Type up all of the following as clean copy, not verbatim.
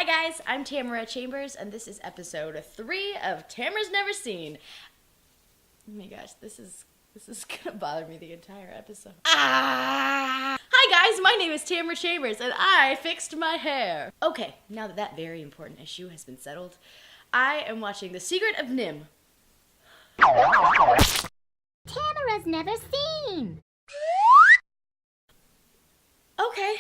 guys, I'm Tamara Chambers, and this is episode 3 of Tamara's Never Seen. Oh my gosh, this is gonna bother me the entire episode. Hi guys, my name is Tamara Chambers, and I fixed my hair. Okay, now that very important issue has been settled, I am watching The Secret of NIMH. Tamara's Never Seen. Okay,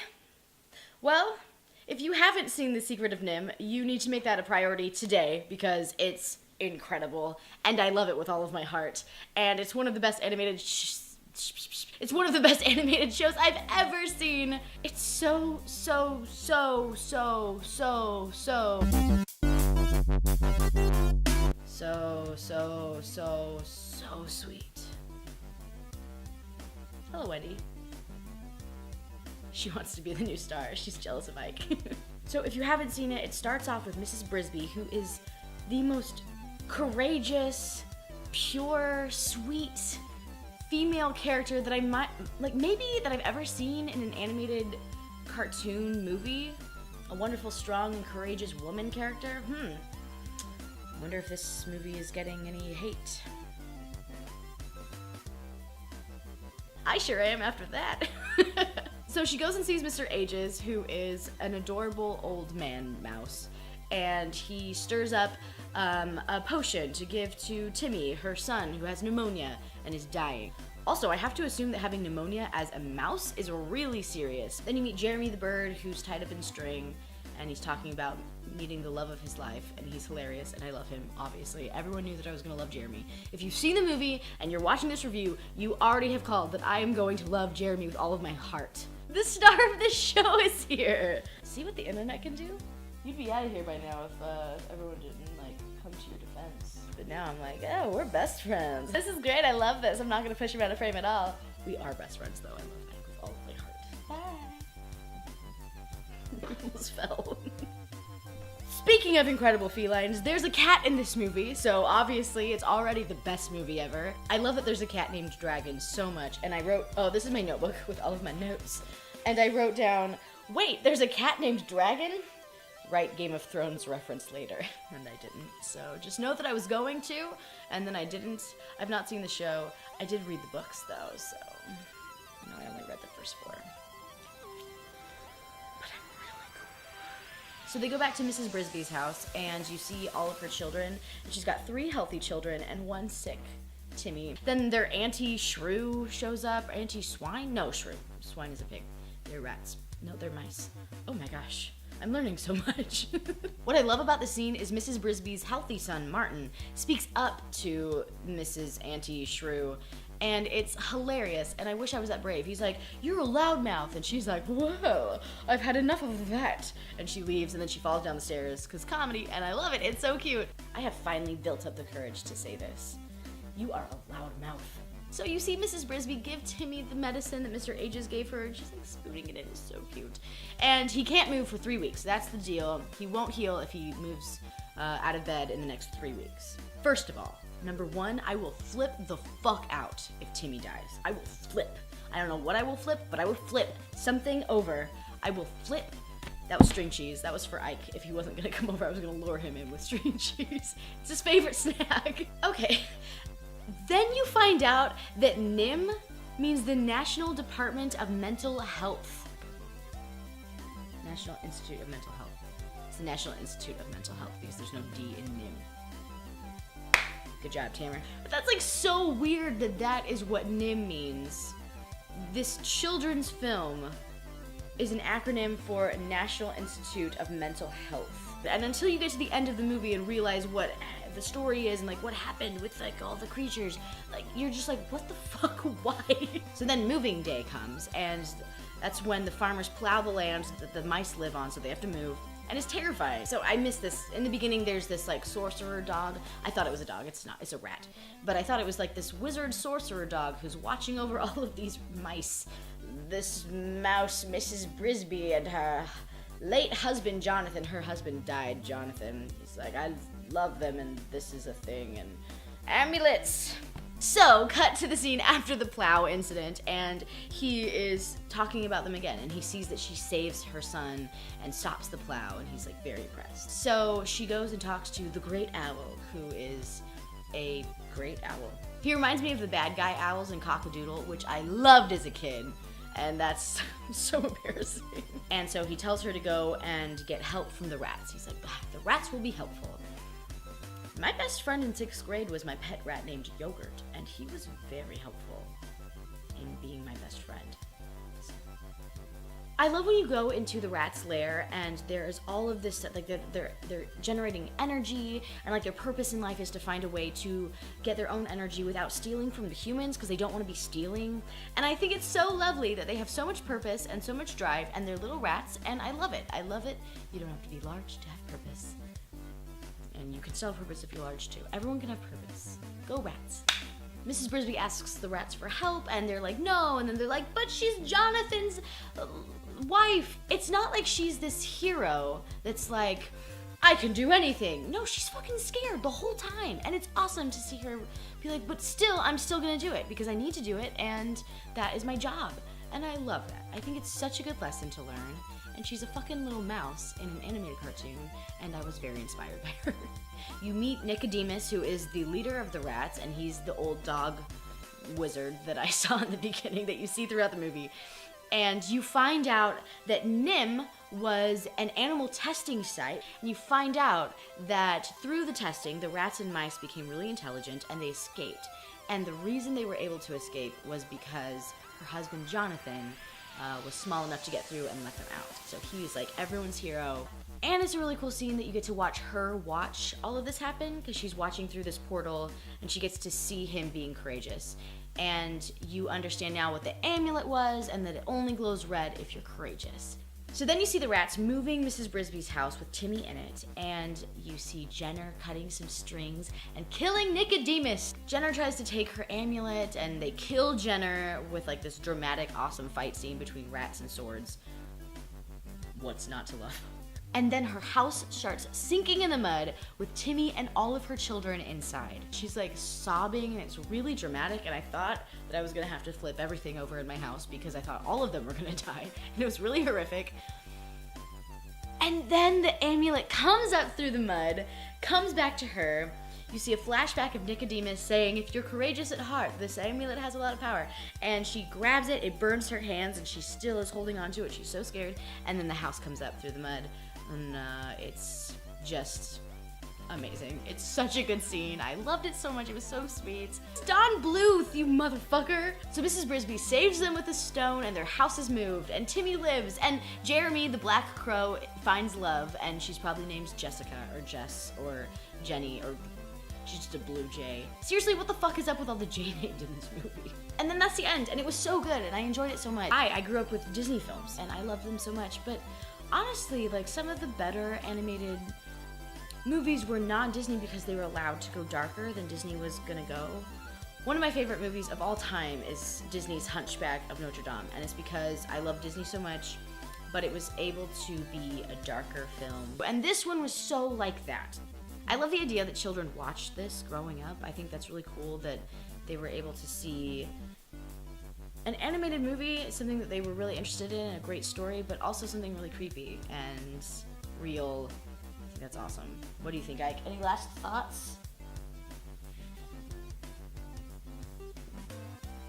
well, if you haven't seen The Secret of NIMH, you need to make that a priority today because it's incredible and I love it with all of my heart. And it's one of the best animated shows I've ever seen. It's so sweet. Hello, Wendy. She wants to be the new star. She's jealous of Ike. So if you haven't seen it, it starts off with Mrs. Brisby, who is the most courageous, pure, sweet female character that that I've ever seen in an animated cartoon movie. A wonderful, strong, and courageous woman character. I wonder if this movie is getting any hate. I sure am after that. So she goes and sees Mr. Ages, who is an adorable old man mouse, and he stirs up a potion to give to Timmy, her son, who has pneumonia and is dying. Also, I have to assume that having pneumonia as a mouse is really serious. Then you meet Jeremy the bird, who's tied up in string, and he's talking about meeting the love of his life, and he's hilarious, and I love him, obviously. Everyone knew that I was gonna love Jeremy. If you've seen the movie and you're watching this review, you already have called that I am going to love Jeremy with all of my heart. The star of this show is here. See what the internet can do? You'd be out of here by now if everyone didn't come to your defense. But now I'm like, oh, we're best friends. This is great, I love this. I'm not gonna push him out of frame at all. We are best friends though, I love Ike with all of my heart. Bye. I almost fell. Speaking of incredible felines, there's a cat in this movie, so obviously it's already the best movie ever. I love that there's a cat named Dragon so much, and I wrote, oh, this is my notebook with all of my notes, and I wrote down, wait, there's a cat named Dragon? Right, Game of Thrones reference later, and I didn't. So just know that I was going to, and then I didn't. I've not seen the show. I did read the books though, so I only read the first 4. So they go back to Mrs. Brisby's house, and you see all of her children, and she's got 3 healthy children and 1 sick, Timmy. Then their Auntie Shrew shows up. Auntie Swine? No, Shrew. Swine is a pig. They're rats. No, they're mice. Oh my gosh. I'm learning so much. What I love about the scene is Mrs. Brisby's healthy son, Martin, speaks up to Mrs. Auntie Shrew, and it's hilarious, and I wish I was that brave. He's like, you're a loudmouth, and she's like, whoa, I've had enough of that. And she leaves, and then she falls down the stairs, because comedy, and I love it, it's so cute. I have finally built up the courage to say this. You are a loudmouth. So you see Mrs. Brisby give Timmy the medicine that Mr. Ages gave her, and she's spooning it in, it's so cute. And he can't move for 3 weeks, that's the deal. He won't heal if he moves out of bed in the next 3 weeks. First of all, number 1, I will flip the fuck out if Timmy dies. I will flip. I don't know what I will flip, but I will flip something over. I will flip. That was string cheese. That was for Ike. If he wasn't gonna come over, I was gonna lure him in with string cheese. It's his favorite snack. Okay. Then you find out that NIMH means the National Department of Mental Health. National Institute of Mental Health. It's the National Institute of Mental Health because there's no D in NIMH. Good job, Tamara. But that's so weird that is what NIMH means. This children's film is an acronym for National Institute of Mental Health. And until you get to the end of the movie and realize what the story is and what happened with all the creatures, you're just like, what the fuck, why? So then moving day comes, and that's when the farmers plow the land that the mice live on, so they have to move. And it's terrifying. So I missed this. In the beginning, there's this sorcerer dog. I thought it was a dog. It's not. It's a rat. But I thought it was this wizard sorcerer dog who's watching over all of these mice. This mouse, Mrs. Brisby, and her late husband, Jonathan. Her husband died, Jonathan. He's like, I love them, and this is a thing, and amulets. So, cut to the scene after the plow incident, and he is talking about them again, and he sees that she saves her son and stops the plow, and he's like very impressed. So she goes and talks to the Great Owl, who is a great owl. He reminds me of the bad guy owls in Cock-a-Doodle, which I loved as a kid, and that's so embarrassing. And so he tells her to go and get help from the rats. He's like, the rats will be helpful. My best friend in 6th grade was my pet rat named Yogurt, and he was very helpful in being my best friend. I love when you go into the rat's lair and there's all of this, like they're generating energy, and like their purpose in life is to find a way to get their own energy without stealing from the humans, because they don't want to be stealing. And I think it's so lovely that they have so much purpose and so much drive, and they're little rats, and I love it. I love it. You don't have to be large to have purpose. And you can still have purpose if you're large too. Everyone can have purpose. Go rats. Mrs. Brisby asks the rats for help, and they're like, no, and then they're like, but she's Jonathan's wife. It's not like she's this hero that's like, I can do anything. No, she's fucking scared the whole time, and it's awesome to see her be like, but still, I'm still gonna do it, because I need to do it, and that is my job. And I love that. I think it's such a good lesson to learn. And she's a fucking little mouse in an animated cartoon, and I was very inspired by her. You meet Nicodemus, who is the leader of the rats, and he's the old dog wizard that I saw in the beginning that you see throughout the movie. And you find out that NIMH was an animal testing site, and you find out that through the testing, the rats and mice became really intelligent, and they escaped. And the reason they were able to escape was because her husband, Jonathan, was small enough to get through and let them out. So he's like everyone's hero. And it's a really cool scene that you get to watch her watch all of this happen, because she's watching through this portal and she gets to see him being courageous. And you understand now what the amulet was, and that it only glows red if you're courageous. So then you see the rats moving Mrs. Brisby's house with Timmy in it, and you see Jenner cutting some strings and killing Nicodemus. Jenner tries to take her amulet, and they kill Jenner with like this dramatic, awesome fight scene between rats and swords. What's not to love? And then her house starts sinking in the mud with Timmy and all of her children inside. She's like sobbing, and it's really dramatic, and I thought that I was gonna have to flip everything over in my house because I thought all of them were gonna die, and it was really horrific. And then the amulet comes up through the mud, comes back to her. You see a flashback of Nicodemus saying, if you're courageous at heart, this amulet has a lot of power. And she grabs it, it burns her hands, and she still is holding on to it. She's so scared. And then the house comes up through the mud. And it's just amazing. It's such a good scene. I loved it so much. It was so sweet. It's Don Bluth, you motherfucker. So Mrs. Brisby saves them with a stone, and their house is moved, and Timmy lives, and Jeremy, the Black Crow, finds love, and she's probably named Jessica or Jess or Jenny, or she's just a blue jay. Seriously, what the fuck is up with all the J names in this movie? And then that's the end, and it was so good, and I enjoyed it so much. I grew up with Disney films, and I loved them so much, but honestly, like, some of the better animated movies were not Disney because they were allowed to go darker than Disney was gonna go. One of my favorite movies of all time is Disney's Hunchback of Notre Dame, and it's because I love Disney so much, but it was able to be a darker film. And this one was so like that. I love the idea that children watched this growing up. I think that's really cool that they were able to see an animated movie, something that they were really interested in, a great story, but also something really creepy and real. I think that's awesome. What do you think, Ike? Any last thoughts?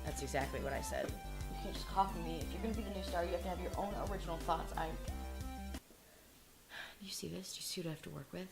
That's exactly what I said. You can't just copy me. If you're gonna be the new star, you have to have your own original thoughts, Ike. Do you see this? Do you see what I have to work with?